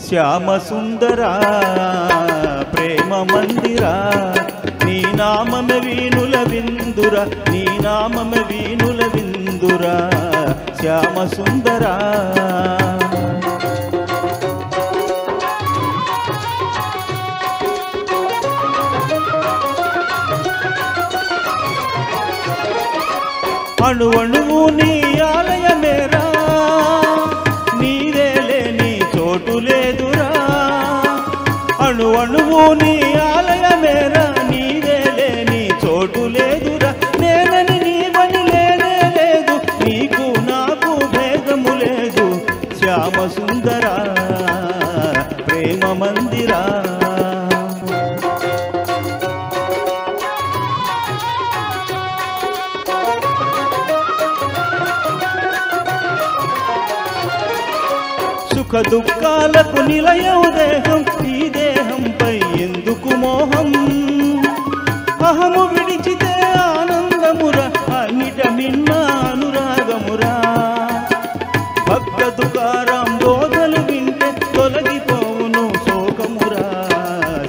శ్యామ సుందరా ప్రేమ మందిరా నీ నామమే వీణుల విందురా నీ నామమే వీణుల విందురా శ్యామ సుందరా అణువణువు నీ ఆలయమేరా నీరే లేని చోటు లేదురా అణువణువు నీ ఆలయమేరా నీరే లేని చోటు లేదురా నేనని నీవని లేనే లేదు నీకు నాకు భేదము లేదు శ్యామ సుందరా ప్రేమ మందిరా సుఖ దుఃఖాలకు నిలయం దేహం ఈ దేహంపై ఎందుకు మోహం అహము విడిచితే ఆనందమురా అన్నిట మిన్న అనురాగమురా భక్త తుకారాం బోధలు వింటే తొలగిపోవును శోకమురా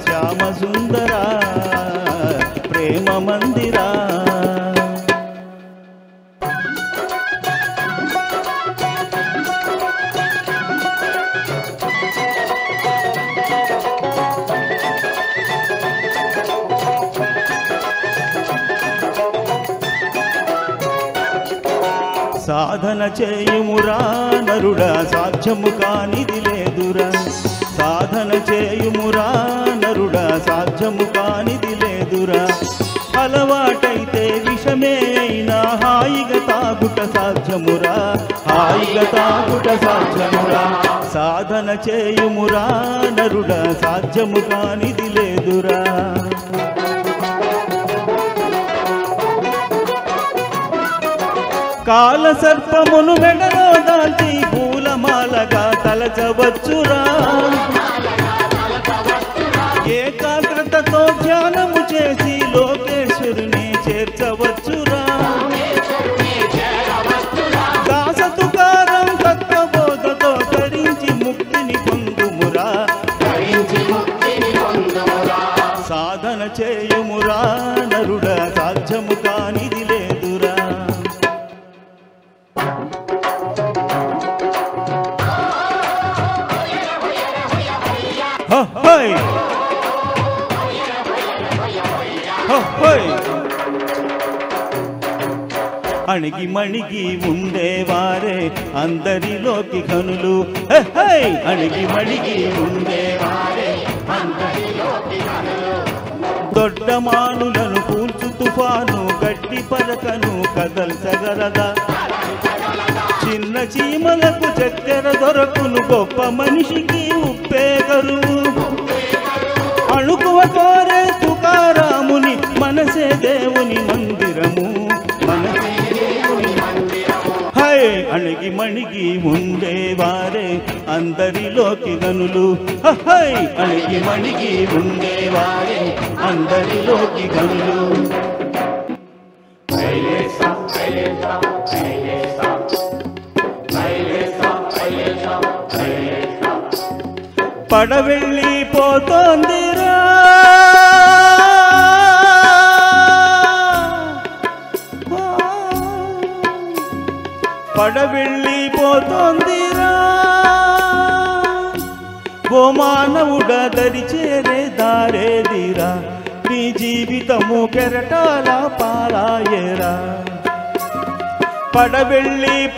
శ్యామ సుందరా ప్రేమ మందిరా సాధన చేయుమురా నరుడా సాధ్యము కానిది లేదురా సాధన చేయుమురా నరుడా సాధ్యము కానిది లేదురా అలవాటైతే విషమే అయినా హాయిగా తాగుట సాధ్యమురా హాయిగా తాగుట సాధ్యమురా సాధన చేయుమురా నరుడా సాధ్యము కానిది లేదురా కాల సర్పమును మెడలో దాల్చి పూలమాలగా తలచవచ్చురా ఏకాగ్రతతో ధ్యానము చేసి లోకేశ్వరుని చేర్చవచ్చురా దాస తుకారం తత్వబోధతో తరించి ముక్తిని పొందుమురా సాధన చేయుమురా నరుడా సాధ్యము కానిది లేదురా హోయ్ హోయ్ అణిగి మణిగి ఉండేవారే అందరిలోకి కనులు అణిగి మణిగి ఉండేవారే అందరిలోకి కనులు దొడ్డ మానులను కూల్చు తుఫాను గడ్డి పలకను కదల్చగలదా చిన్న చీమలకు చక్కెర దొరకును గొప్ప మనిషికి ఉప్పే కరువు అణుకువ కోరే తుకారాముని మనసే దేవుని మందిరము మనసే దేవుని హై అణిగి మణిగి ఉండేవారే అందరిలోకి గనులు హై అణిగి మణిగి ఉండేవారే అందరిలోకి గనులు పడవెళ్ళిపోతోందిరా పడవెళ్ళిపోతోందిరా ఓ మానవుడా దరి చేరే దారేదిరా నీ జీవితము కెరటాల పాలాయేరా పడవెళ్ళిపోతోందిరా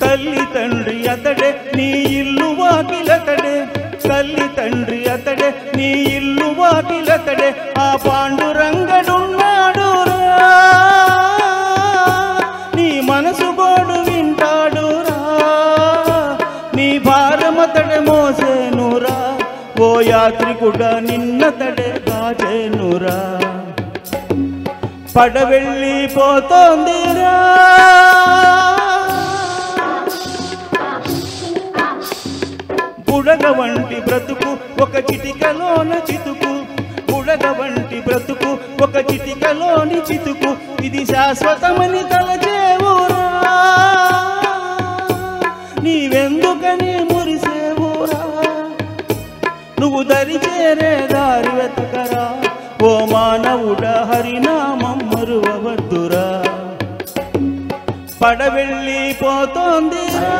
తల్లి తండ్రి అతడే నీ ఇల్లు వాకిలతడే తల్లి తండ్రి అతడే నీ ఇల్లు వాకిలతడే ఆ పాండురంగడున్నాడు నీ మనసు గోడు వింటాడురా నీ భారమతడే మోసేనురా ఓ యాత్రికుడా నిన్నతడే కాచేనురా పడవెళ్ళిపోతోందిరా బుడగ వంటి బ్రతుకు ఒక చిటికలోన చితుకు బుడగ వంటి బ్రతుకు ఒక చిటికలోని చితుకు ఇది శాశ్వతమని తలచేవురా నీవెందుకని మురిసేవురా నువ్వు దరి చేరే దారి వెతకరా ఓ మానవుడ హరినామం మరువవద్దురా పడవెళ్ళిపోతోందిరా